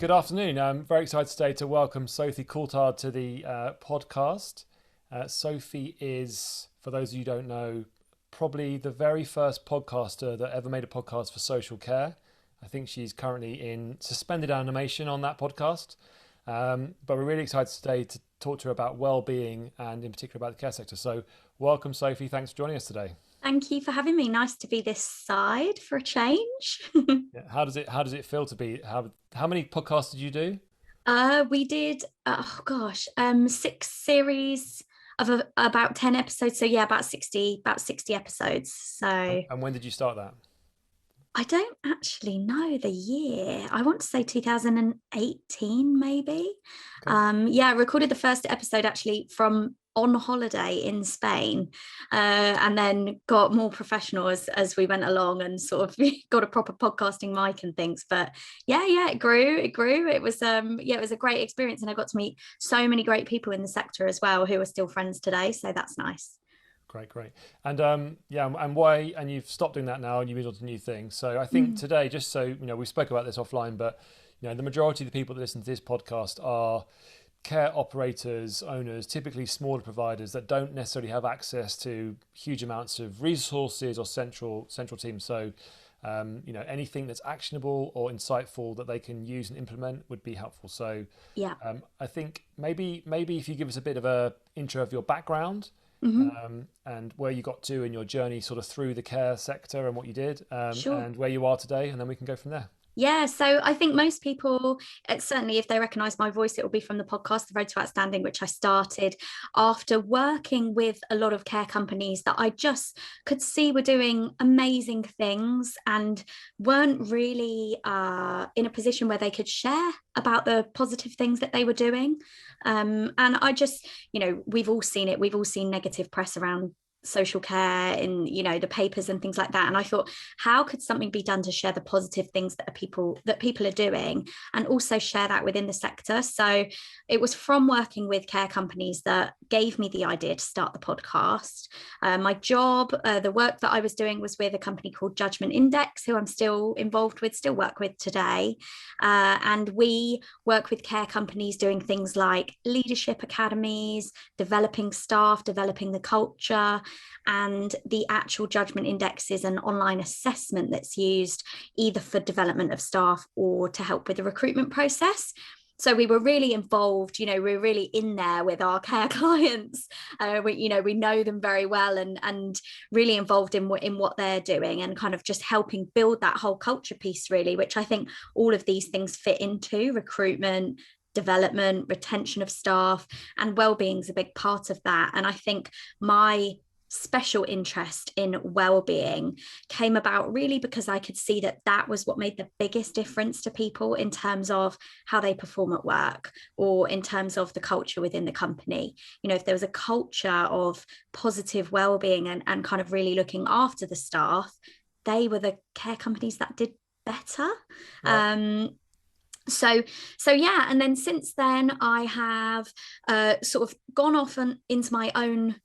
Good afternoon. I'm very excited today to welcome Sophie Coulthard to the podcast. Sophie is, for those of you who don't know, probably the very first podcaster that ever made a podcast for social care. I think she's currently in suspended animation on that podcast. But we're really excited today to talk to her about well-being and in particular about the care sector. So welcome, Sophie. Thanks for joining us today. Thank you for having me. Nice to be this side for a change. Yeah. How does it feel to be? How many podcasts did you do? We did, 6 series of about 10 episodes. So yeah, about 60 episodes. So And when did you start that? I don't actually know the year. I want to say 2018, maybe. Okay. Yeah, I recorded the first episode actually from on holiday in Spain, and then got more professional as we went along and sort of got a proper podcasting mic and things. But yeah, it grew. It was it was a great experience, and I got to meet so many great people in the sector as well who are still friends today. So that's nice. Great. And and why? And you've stopped doing that now, and you moved on to new things. So I think today, just so you know, we spoke about this offline, but the majority of the people that listen to this podcast are care operators, owners, typically smaller providers that don't necessarily have access to huge amounts of resources or central teams. So anything that's actionable or insightful that they can use and implement would be helpful. So Yeah. I think maybe if you give us a bit of a intro of your background. And where you got to in your journey sort of through the care sector and what you did, Sure. and where you are today, and then we can go from there. Yeah, so I think most people, certainly if they recognise my voice, it will be from the podcast, The Road to Outstanding, which I started after working with a lot of care companies that I just could see were doing amazing things and weren't really in a position where they could share about the positive things that they were doing. And I just, we've all seen it. We've all seen negative press around social care in the papers and things like that, and I thought, how could something be done to share the positive things that people are doing and also share that within the sector? So it was from working with care companies that gave me the idea to start the podcast. My job, the work that I was doing, was with a company called Judgement Index, who I'm still involved with, still work with today, and we work with care companies doing things like leadership academies, developing staff, developing the culture. And the actual Judgement Index is an online assessment that's used either for development of staff or to help with the recruitment process. So we were really involved, we're really in there with our care clients. We know them very well and really involved in what they're doing and kind of just helping build that whole culture piece, really, which I think all of these things fit into: recruitment, development, retention of staff, and well-being is a big part of that. And I think my special interest in well-being came about really because I could see that was what made the biggest difference to people in terms of how they perform at work or in terms of the culture within the company. If there was a culture of positive well-being and kind of really looking after the staff, they were the care companies that did better. Right. So yeah, and then since then I have sort of gone off into my own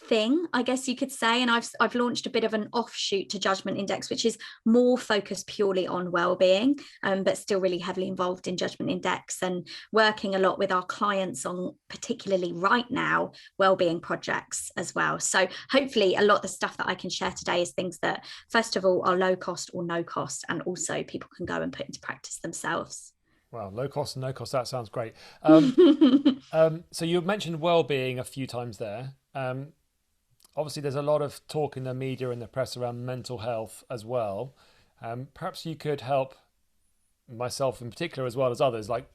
thing, I guess you could say, and I've launched a bit of an offshoot to Judgement Index, which is more focused purely on well-being, but still really heavily involved in Judgement Index and working a lot with our clients on, particularly right now, well-being projects as well. So hopefully a lot of the stuff that I can share today is things that first of all are low cost or no cost, and also people can go and put into practice themselves. Wow, low cost and no cost. That sounds great. So you mentioned well-being a few times there. Obviously, there's a lot of talk in the media and the press around mental health as well. Perhaps you could help myself in particular, as well as others, like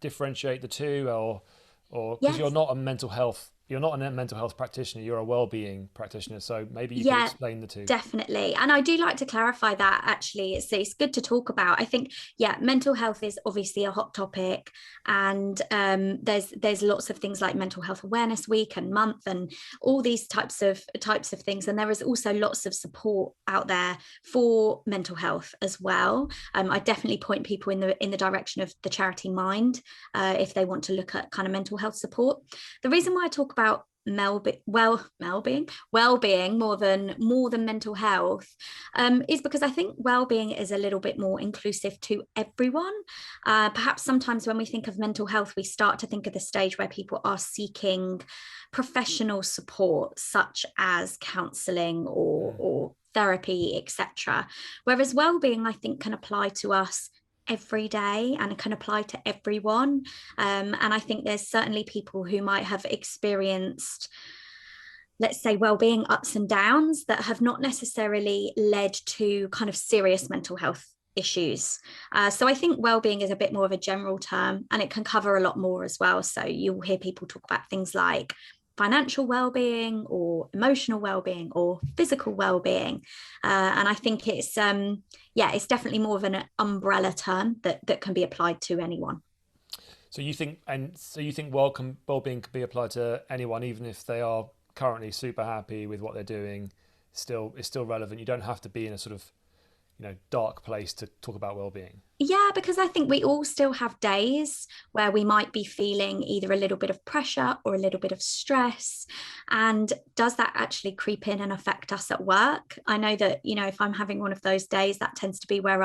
differentiate the two, or because Yes. you're not a mental health practitioner, you're a well-being practitioner. So maybe you could Yeah, explain the two. definitely. And I do like to clarify that actually. It's good to talk about. I think, yeah, mental health is obviously a hot topic. And there's lots of things like Mental Health Awareness Week and month and all these types of things. And there is also lots of support out there for mental health as well. I definitely point people in the direction of the charity Mind if they want to look at kind of mental health support. The reason why I talk about well-being more than mental health, is because I think well-being is a little bit more inclusive to everyone. Perhaps sometimes when we think of mental health, we start to think of the stage where people are seeking professional support, such as counselling or therapy, etc. Whereas well-being, I think, can apply to us every day and it can apply to everyone. And I think there's certainly people who might have experienced, let's say, well-being ups and downs that have not necessarily led to kind of serious mental health issues. So I think well-being is a bit more of a general term and it can cover a lot more as well. So you'll hear people talk about things like financial well-being or emotional well-being or physical well-being. And I think it's definitely more of an umbrella term that can be applied to anyone. So you think well-being can be applied to anyone, even if they are currently super happy with what they're doing, it's still relevant. You don't have to be in a sort of, dark place to talk about well-being. Yeah, because I think we all still have days where we might be feeling either a little bit of pressure or a little bit of stress. And does that actually creep in and affect us at work? I know that, if I'm having one of those days, that tends to be where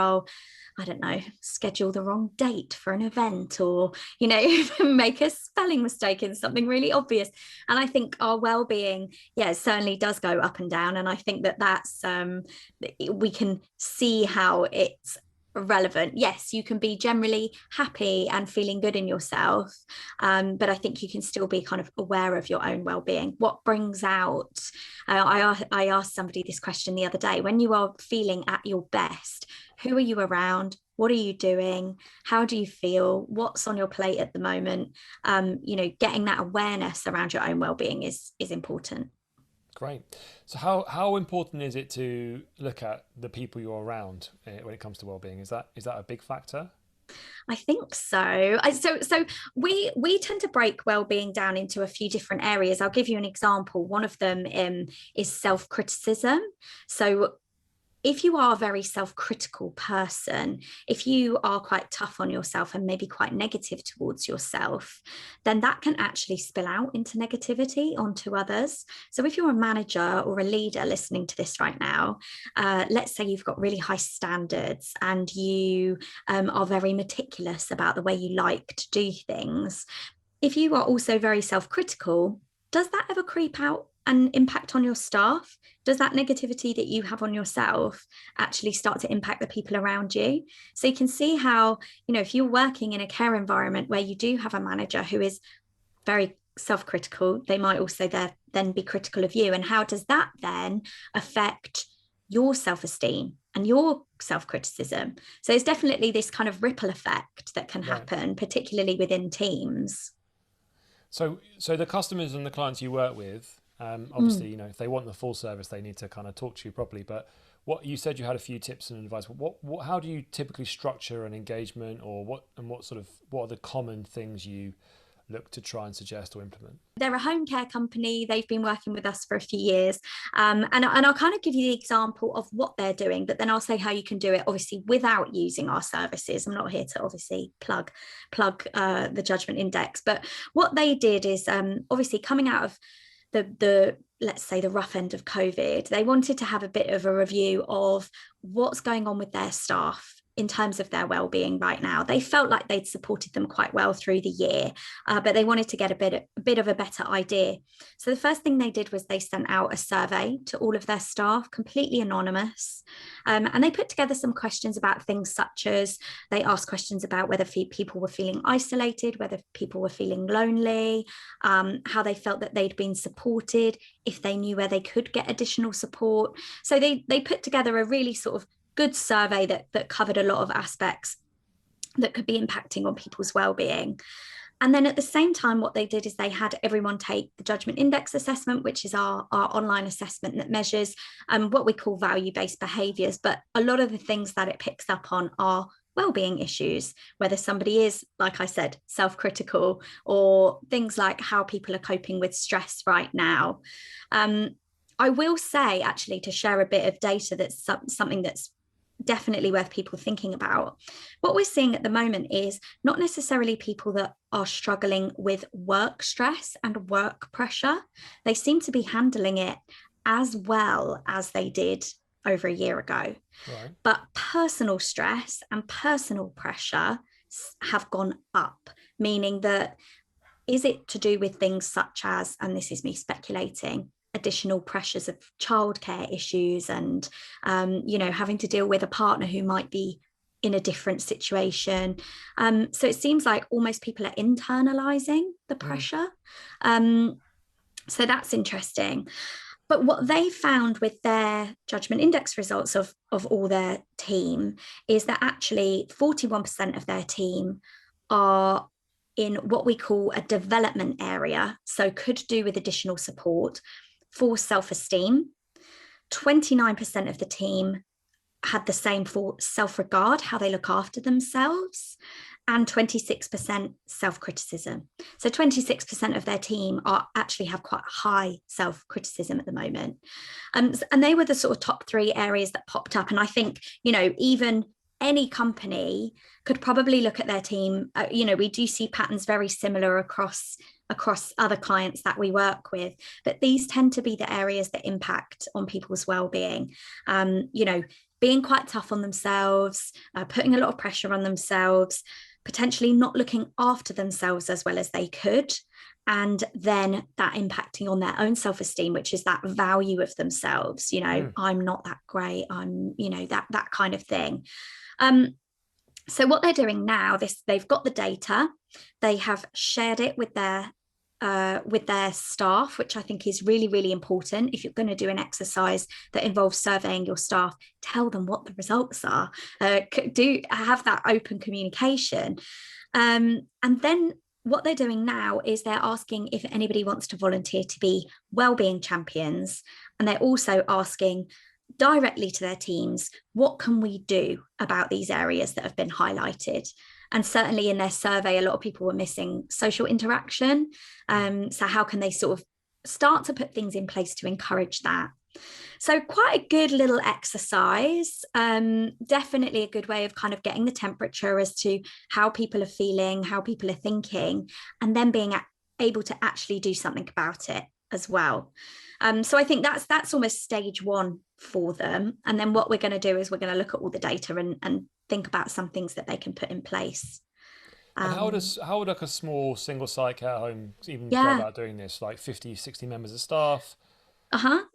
I don't know, schedule the wrong date for an event or, make a spelling mistake in something really obvious. And I think our well-being, certainly does go up and down. And I think that's, we can see how it's relevant. Yes, you can be generally happy and feeling good in yourself, but I think you can still be kind of aware of your own well-being. What brings out, I asked somebody this question the other day, when you are feeling at your best, who are you around? What are you doing? How do you feel? What's on your plate at the moment? Getting that awareness around your own well-being is important. Great. So how important is it to look at the people you're around when it comes to well-being? Is that a big factor? I think so. So we tend to break well-being down into a few different areas. I'll give you an example. One of them is self-criticism. So if you are a very self-critical person, if you are quite tough on yourself and maybe quite negative towards yourself, then that can actually spill out into negativity onto others. So if you're a manager or a leader listening to this right now, let's say you've got really high standards and you are very meticulous about the way you like to do things. If you are also very self-critical, does that ever creep out and impact on your staff? Does that negativity that you have on yourself actually start to impact the people around you? So you can see how, if you're working in a care environment where you do have a manager who is very self-critical, they might also then be critical of you. And how does that then affect your self-esteem and your self-criticism? So there's definitely this kind of ripple effect that can happen, particularly within teams. So the customers and the clients you work with, obviously, if they want the full service, they need to kind of talk to you properly. But what you said, you had a few tips and advice. How do you typically structure an engagement, or what are the common things you look to try and suggest or implement? They're a home care company. They've been working with us for a few years. And I'll kind of give you the example of what they're doing, but then I'll say how you can do it, obviously, without using our services. I'm not here to obviously plug the Judgement Index. But what they did is obviously coming out of the let's say the rough end of COVID, they wanted to have a bit of a review of what's going on with their staff in terms of their well-being right now. They felt like they'd supported them quite well through the year, but they wanted to get a bit of a better idea. So the first thing they did was they sent out a survey to all of their staff, completely anonymous, and they put together some questions about things such as, they asked questions about whether people were feeling isolated, whether people were feeling lonely, how they felt that they'd been supported, if they knew where they could get additional support. So they put together a really sort of good survey that covered a lot of aspects that could be impacting on people's well-being. And then at the same time, what they did is they had everyone take the Judgement Index assessment, which is our online assessment that measures what we call value-based behaviours. But a lot of the things that it picks up on are well-being issues, whether somebody is, like I said, self-critical, or things like how people are coping with stress right now. I will say, actually, to share a bit of data, that's something that's definitely worth people thinking about. What we're seeing at the moment is not necessarily people that are struggling with work stress and work pressure. They seem to be handling it as well as they did over a year ago. Right. But personal stress and personal pressure have gone up, meaning that, is it to do with things such as, and this is me speculating, additional pressures of childcare issues and, having to deal with a partner who might be in a different situation. So it seems like almost people are internalizing the pressure. So that's interesting. But what they found with their Judgement Index results of all their team is that actually 41% of their team are in what we call a development area, so could do with additional support for self-esteem. 29% of the team had the same for self-regard, how they look after themselves, and 26% self-criticism. So 26% of their team actually have quite high self-criticism at the moment. And they were the sort of top 3 areas that popped up. And I think, even any company could probably look at their team. We do see patterns very similar across other clients that we work with, but these tend to be the areas that impact on people's well-being. Being quite tough on themselves, putting a lot of pressure on themselves, potentially not looking after themselves as well as they could, and then that impacting on their own self-esteem, which is that value of themselves. I'm not that great, I'm that kind of thing. So what they're doing now, they've got the data, they have shared it with their staff, which I think is really, really important. If you're going to do an exercise that involves surveying your staff, tell them what the results are. Do have that open communication. And then what they're doing now is they're asking if anybody wants to volunteer to be wellbeing champions. And they're also asking directly to their teams, what can we do about these areas that have been highlighted? And certainly in their survey, a lot of people were missing social interaction. So how can they sort of start to put things in place to encourage that? So quite a good little exercise, definitely a good way of kind of getting the temperature as to how people are feeling, how people are thinking, and then being able to actually do something about it as well. So I think that's almost stage 1 for them. And then what we're going to do is we're going to look at all the data and think about some things that they can put in place. And how would like a small single site care home even go about doing this? Like 50, 60 members of staff?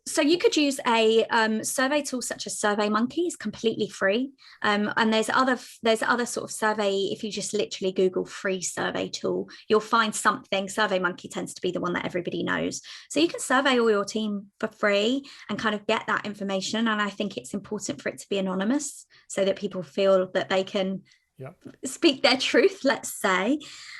So you could use a survey tool such as SurveyMonkey, is completely free. And there's other sort of survey. If you just literally Google free survey tool, you'll find something. SurveyMonkey tends to be the one that everybody knows. So you can survey all your team for free and kind of get that information. And I think it's important for it to be anonymous so that people feel that they can speak their truth, let's say.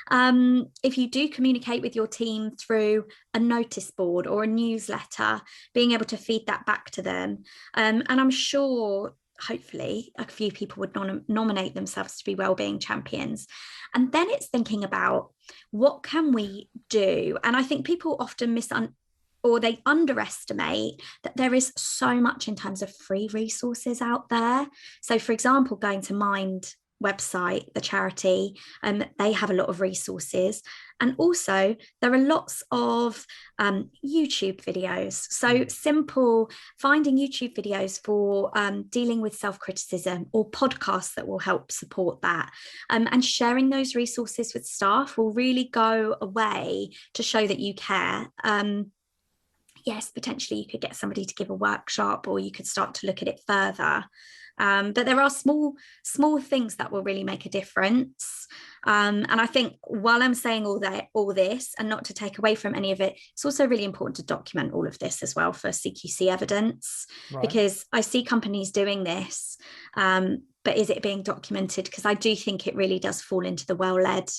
If you do communicate with your team through a notice board or a newsletter, being able to feed that back to them. And I'm sure, hopefully, a few people would nominate themselves to be wellbeing champions. And then it's thinking about, what can we do? And I think people often they underestimate that there is so much in terms of free resources out there. So, for example, going to Mind website, the charity, they have a lot of resources. And also there are lots of YouTube videos. So simple, finding YouTube videos for dealing with self-criticism, or podcasts that will help support that. And sharing those resources with staff will really go a way to show that you care. Yes, potentially you could get somebody to give a workshop, or you could start to look at it further. But there are small things that will really make a difference. And I think while I'm saying all this, and not to take away from any of it, it's also really important to document all of this as well for CQC evidence, because I see companies doing this, but is it being documented? Because I do think it really does fall into the well-led,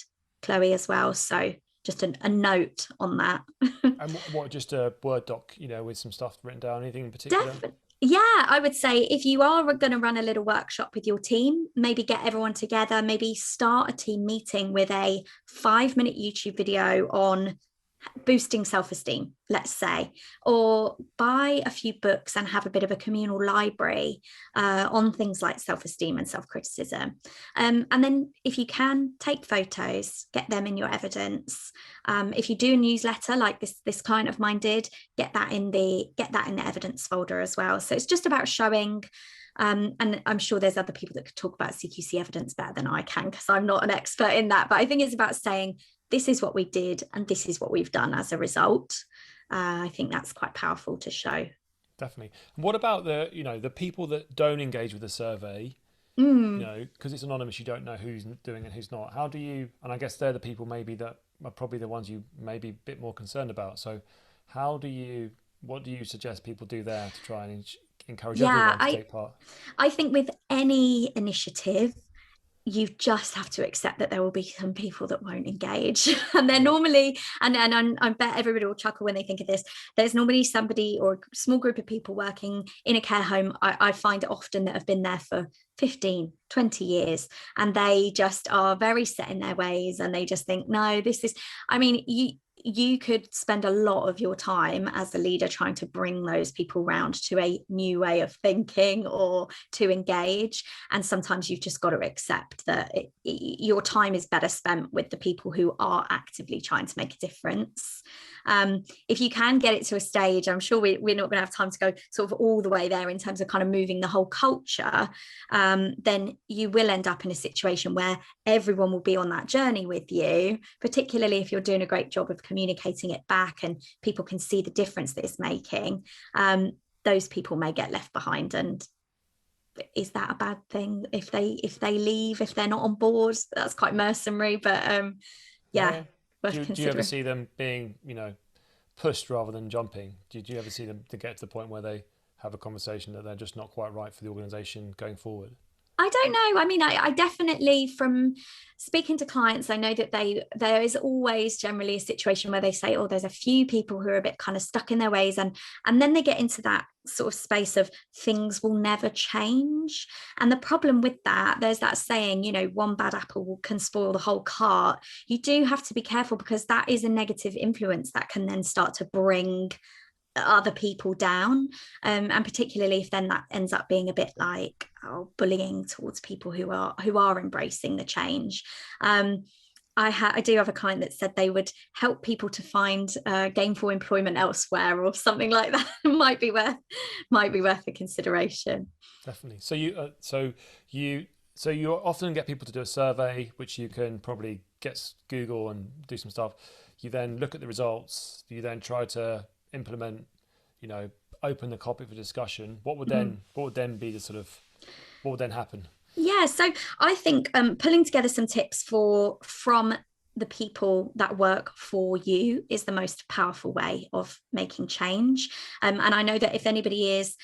Chloe, as well. So just a note on that. And what, just a Word doc, with some stuff written down, anything in particular? Definitely. Yeah, I would say if you are going to run a little workshop with your team, maybe get everyone together, maybe start a team meeting with a 5-minute YouTube video on boosting self-esteem, let's say, or buy a few books and have a bit of a communal library on things like self-esteem and self-criticism. And then if you can, take photos, get them in your evidence. If you do a newsletter like this client of mine did, get that in the evidence folder as well. So it's just about showing. And I'm sure there's other people that could talk about CQC evidence better than I can, because I'm not an expert in that. But I think it's about saying, this is what we did and this is what we've done as a result. I think that's quite powerful to show. Definitely. And what about the people that don't engage with the survey? Because it's anonymous, you don't know who's doing it and who's not. How do you? And I guess they're the people maybe that are probably the ones you may be a bit more concerned about. So, what do you suggest people do there to try and encourage everyone to take part? I think with any initiative, you just have to accept that there will be some people that won't engage. And they're normally, and I bet everybody will chuckle when they think of this, there's normally somebody or a small group of people working in a care home, I find often, that have been there for 15, 20 years, and they just are very set in their ways, and they just think, no, this is, I mean, you could spend a lot of your time as a leader trying to bring those people round to a new way of thinking or to engage. And sometimes you've just got to accept that your time is better spent with the people who are actively trying to make a difference. If you can get it to a stage, I'm sure we're not going to have time to go sort of all the way there in terms of kind of moving the whole culture, then you will end up in a situation where everyone will be on that journey with you, particularly if you're doing a great job of communicating it back and people can see the difference that it's making. Those people may get left behind, and is that a bad thing if they leave, if they're not on board? That's quite mercenary, but do you ever see them being pushed rather than jumping? Do you ever see them to get to the point where they have a conversation that they're just not quite right for the organisation going forward? I don't know. I mean, I definitely, from speaking to clients, I know that there is always generally a situation where they say, oh, there's a few people who are a bit kind of stuck in their ways. And then they get into that sort of space of things will never change. And the problem with that, there's that saying, one bad apple can spoil the whole cart. You do have to be careful, because that is a negative influence that can then start to bring other people down, and particularly if then that ends up being a bit like bullying towards people who are embracing the change. I do have a client that said they would help people to find gainful employment elsewhere or something like that. might be worth a consideration. Definitely. So you often get people to do a survey, which you can probably get Google and do some stuff. You then look at the results. You then try to implement, open the topic for discussion. What would then be the sort of, what would then happen? Yeah, so I think pulling together some tips from the people that work for you is the most powerful way of making change. And I know that if anybody is,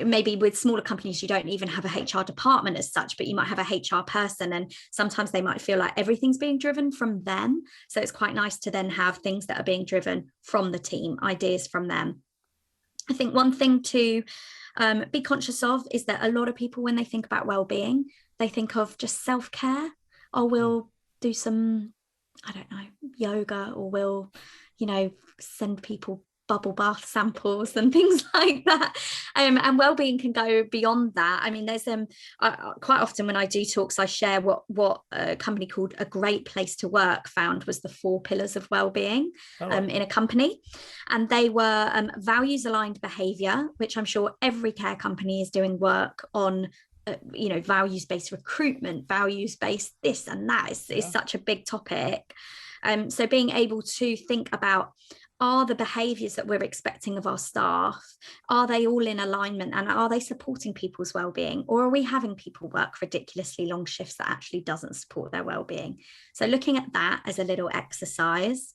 maybe with smaller companies, you don't even have a HR department as such, but you might have a HR person, and sometimes they might feel like everything's being driven from them. So it's quite nice to then have things that are being driven from the team, ideas from them. I think one thing to be conscious of is that a lot of people, when they think about well-being, they think of just self-care, or we'll do some, I don't know, yoga, or we'll, send people bubble bath samples and things like that. And well-being can go beyond that. I mean, there's quite often when I do talks, I share what a company called A Great Place to Work found was the 4 pillars of well-being in a company. And they were values-aligned behaviour, which I'm sure every care company is doing work on. Values-based recruitment, values-based this and that is such a big topic. So being able to think about, are the behaviours that we're expecting of our staff, are they all in alignment, and are they supporting people's well-being, or are we having people work ridiculously long shifts that actually doesn't support their well-being? So looking at that as a little exercise.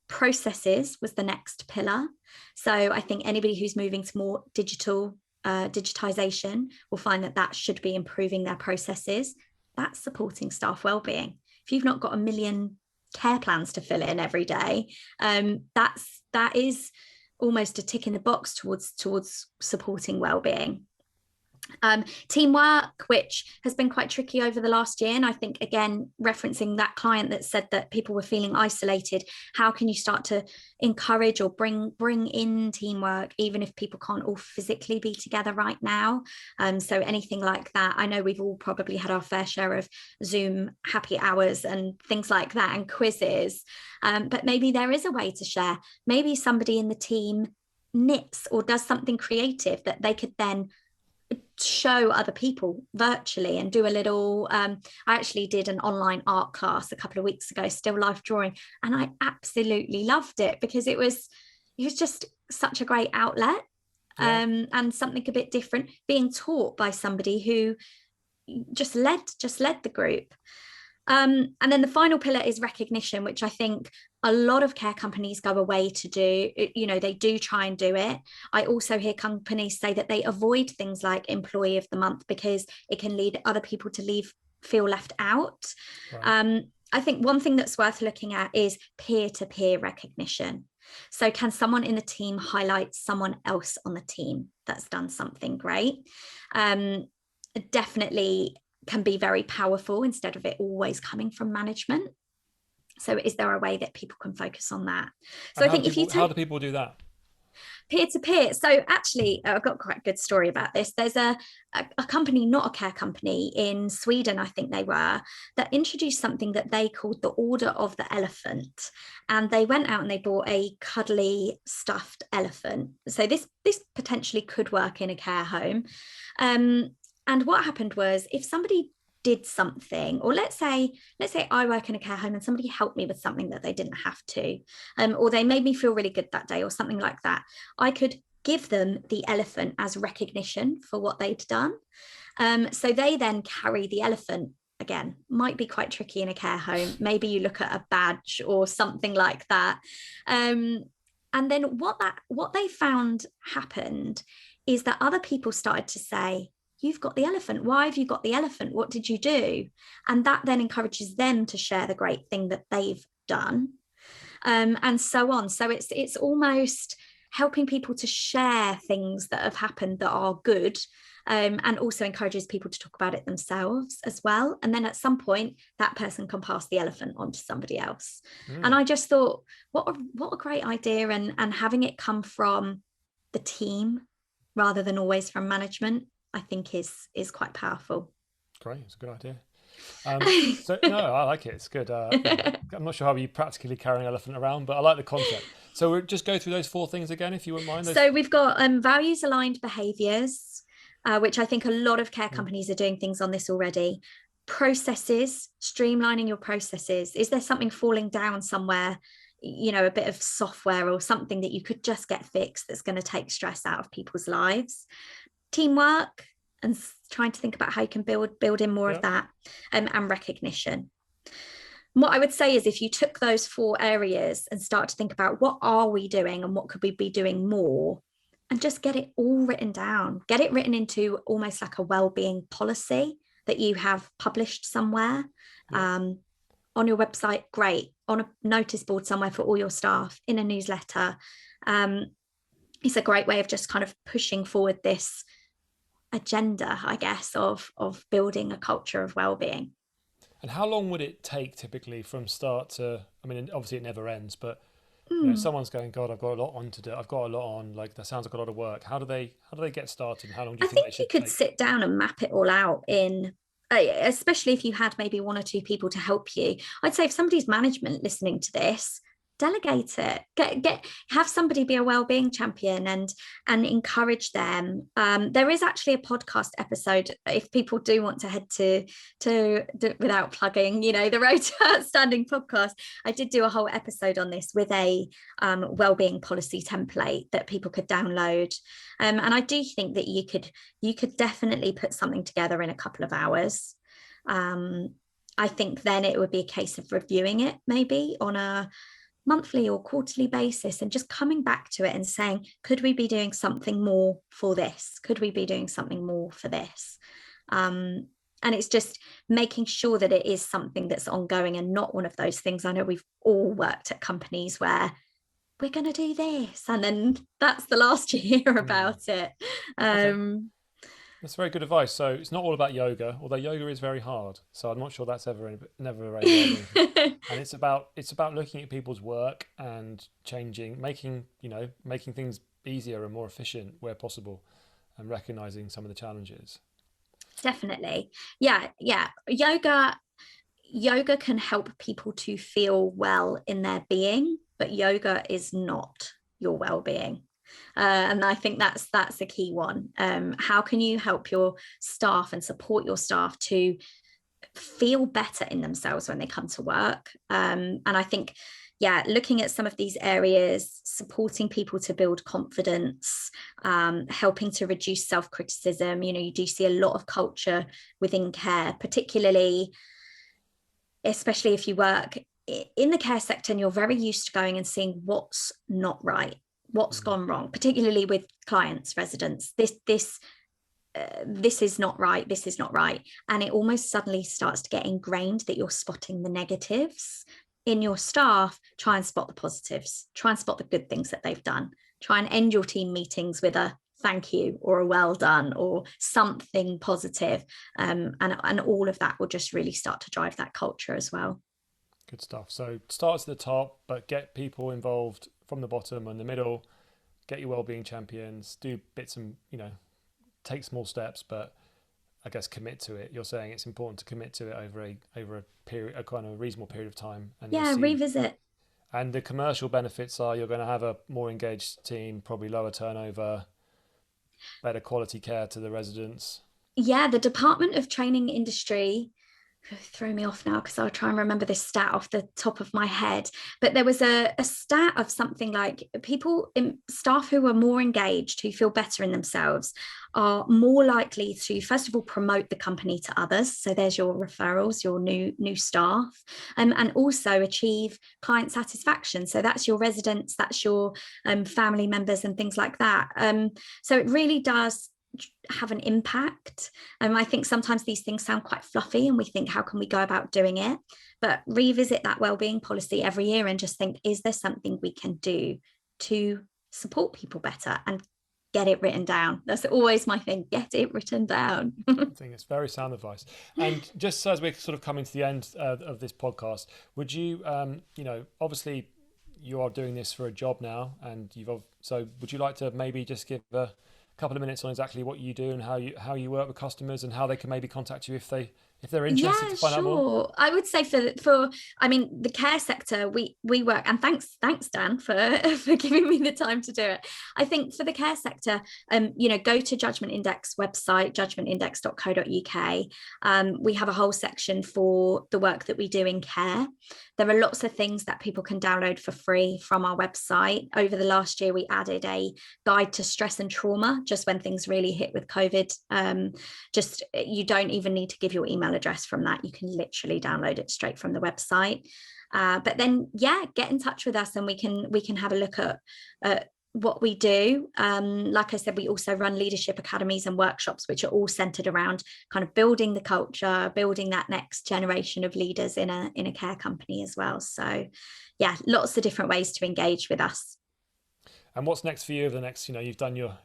Processes was the next pillar. So I think anybody who's moving to more digitization will find that should be improving their processes. That's supporting staff well-being. If you've not got a million care plans to fill in every day, that is almost a tick in the box towards supporting well-being. Teamwork, which has been quite tricky over the last year. And I think, again, referencing that client that said that people were feeling isolated, how can you start to encourage or bring in teamwork, even if people can't all physically be together right now? So anything like that. I know we've all probably had our fair share of Zoom happy hours and things like that, and quizzes. But maybe there is a way to share. Maybe somebody in the team knits or does something creative that they could then show other people virtually and do a little I actually did an online art class a couple of weeks ago, still life drawing, and I absolutely loved it because it was just such a great outlet. And something a bit different, being taught by somebody who just led the group. And then the final pillar is recognition, which I think a lot of care companies go away to do. They do try and do it. I also hear companies say that they avoid things like employee of the month because it can lead other people to feel left out. Right. I think one thing that's worth looking at is peer-to-peer recognition. So can someone in the team highlight someone else on the team that's done something great? Definitely can be very powerful instead of it always coming from management. So is there a way that people can focus on that? So I think how do people do that? Peer-to-peer. So actually, I've got quite a good story about this. There's a company, not a care company, in Sweden, I think they were, that introduced something that they called the Order of the Elephant. And they went out and they bought a cuddly stuffed elephant. So this potentially could work in a care home. And what happened was, if somebody did something, or let's say I work in a care home and somebody helped me with something that they didn't have to, or they made me feel really good that day or something like that, I could give them the elephant as recognition for what they'd done. So they then carry the elephant. Again, might be quite tricky in a care home. Maybe you look at a badge or something like that. And then what they found happened is that other people started to say, "You've got the elephant. Why have you got the elephant? What did you do?" And that then encourages them to share the great thing that they've done, and so on. So it's almost helping people to share things that have happened that are good, and also encourages people to talk about it themselves as well. And then at some point, that person can pass the elephant on to somebody else. And I just thought, what a great idea, and having it come from the team rather than always from management, I think is quite powerful. Great, it's a good idea. So no, I like it. It's good. I'm not sure how you practically carry an elephant around, but I like the concept. So we'll just go through those 4 things again, if you wouldn't mind. So we've got values aligned behaviours, which I think a lot of care companies are doing things on this already. Processes, streamlining your processes. Is there something falling down somewhere? A bit of software or something that you could just get fixed that's going to take stress out of people's lives. Teamwork, and trying to think about how you can build in more of that, and recognition. What I would say is, if you took those 4 areas and start to think about what are we doing and what could we be doing more, and just get it all written down, get it written into almost like a wellbeing policy that you have published somewhere, on your website, great, on a notice board somewhere for all your staff, in a newsletter. It's a great way of just kind of pushing forward this agenda, I guess, of building a culture of well-being. And how long would it take typically from start to, I mean, obviously it never ends, but someone's going, God, I've got a lot on to do. I've got a lot on, like, that sounds like a lot of work. How do they get started? How long do you think they should take? You could sit down and map it all out especially if you had maybe 1 or 2 people to help you. I'd say if somebody's management listening to this, delegate it, have somebody be a wellbeing champion and encourage them. There is actually a podcast episode, if people do want to head to without plugging, the Road to Outstanding podcast. I did do a whole episode on this with a wellbeing policy template that people could download, and I do think that you could definitely put something together in a couple of hours. I think then it would be a case of reviewing it maybe on a monthly or quarterly basis and just coming back to it and saying, could we be doing something more for this? Could we be doing something more for this? And it's just making sure that it is something that's ongoing and not one of those things. I know we've all worked at companies where we're going to do this, and then that's the last you hear about it. Okay. That's very good advice. So it's not all about yoga, although yoga is very hard. So I'm not sure that's never a very well-being thing. And it's about looking at people's work and changing, making things easier and more efficient where possible, and recognizing some of the challenges. Definitely. Yeah, yeah. Yoga can help people to feel well in their being, but yoga is not your well-being. And I think that's a key one. How can you help your staff and support your staff to feel better in themselves when they come to work? And I think, yeah, looking at some of these areas, supporting people to build confidence, helping to reduce self-criticism. You do see a lot of culture within care, particularly, especially if you work in the care sector and you're very used to going and seeing what's not right, what's gone wrong, particularly with clients, residents. This is not right, this is not right. And it almost suddenly starts to get ingrained that you're spotting the negatives in your staff. Try and spot the positives, try and spot the good things that they've done. Try and end your team meetings with a thank you or a well done or something positive. And all of that will just really start to drive that culture as well. Good stuff. So starts at the top, but get people involved from the bottom and the middle. Get your wellbeing champions. Do bits and take small steps, but I guess commit to it. You're saying it's important to commit to it over a period, a kind of a reasonable period of time. And Revisit. And the commercial benefits are you're going to have a more engaged team, probably lower turnover, better quality care to the residents. Yeah, the Department of Training Industry, throw me off now because I'll try and remember this stat off the top of my head, but there was a stat of something like staff who are more engaged, who feel better in themselves, are more likely to, first of all, promote the company to others. So there's your referrals, your new staff, and also achieve client satisfaction. So that's your residents, that's your family members and things like that. So it really does have an impact. I think sometimes these things sound quite fluffy and we think, how can we go about doing it? But revisit that wellbeing policy every year and just think, is there something we can do to support people better? And get it written down. That's always my thing, get it written down. I think it's very sound advice. And just as we're sort of coming to the end of this podcast, would you obviously you are doing this for a job now, and so would you like to maybe just give a couple of minutes on exactly what you do and how you work with customers and how they can maybe contact you if they're interested to find out more? I would say for the care sector, we work, and thanks Dan for giving me the time to do it. I think for the care sector, go to Judgement Index website, judgmentindex.co.uk. We have a whole section for the work that we do in care. There are lots of things that people can download for free from our website. Over the last year, we added a guide to stress and trauma, just when things really hit with COVID. You don't even need to give your email address from that. You can literally download it straight from the website. But then, get in touch with us and we can have a look at what we do. Like I said, we also run leadership academies and workshops, which are all centered around kind of building the culture, building that next generation of leaders in a care company as well. So lots of different ways to engage with us. And what's next for you? You've done your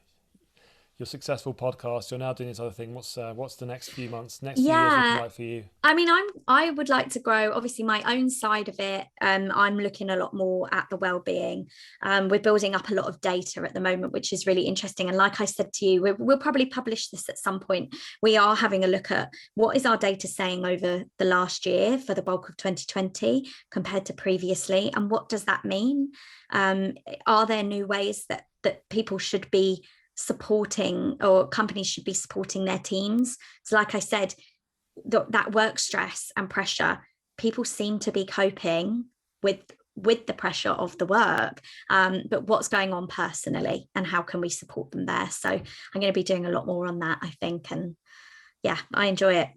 successful podcast, you're now doing this other thing. What's the next few months, few years looking like for you? I mean, I would like to grow obviously my own side of it. I'm looking a lot more at the wellbeing. We're building up a lot of data at the moment, which is really interesting, and like I said to you, we'll probably publish this at some point. We are having a look at what is our data saying over the last year for the bulk of 2020 compared to previously, and what does that mean? Are there new ways that people should be supporting, or companies should be supporting their teams? So like I said, that work stress and pressure, people seem to be coping with the pressure of the work, but what's going on personally and how can we support them there? So I'm going to be doing a lot more on that, I think, and I enjoy it.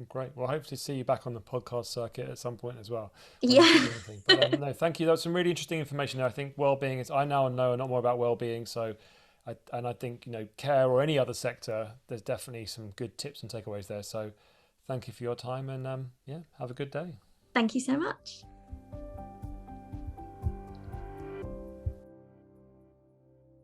Great. Well, hopefully see you back on the podcast circuit at some point as well. But, no, thank you. That was some really interesting information there. I think wellbeing I now know a lot more about wellbeing, so I think care or any other sector, there's definitely some good tips and takeaways there. So thank you for your time, and have a good day. Thank you so much.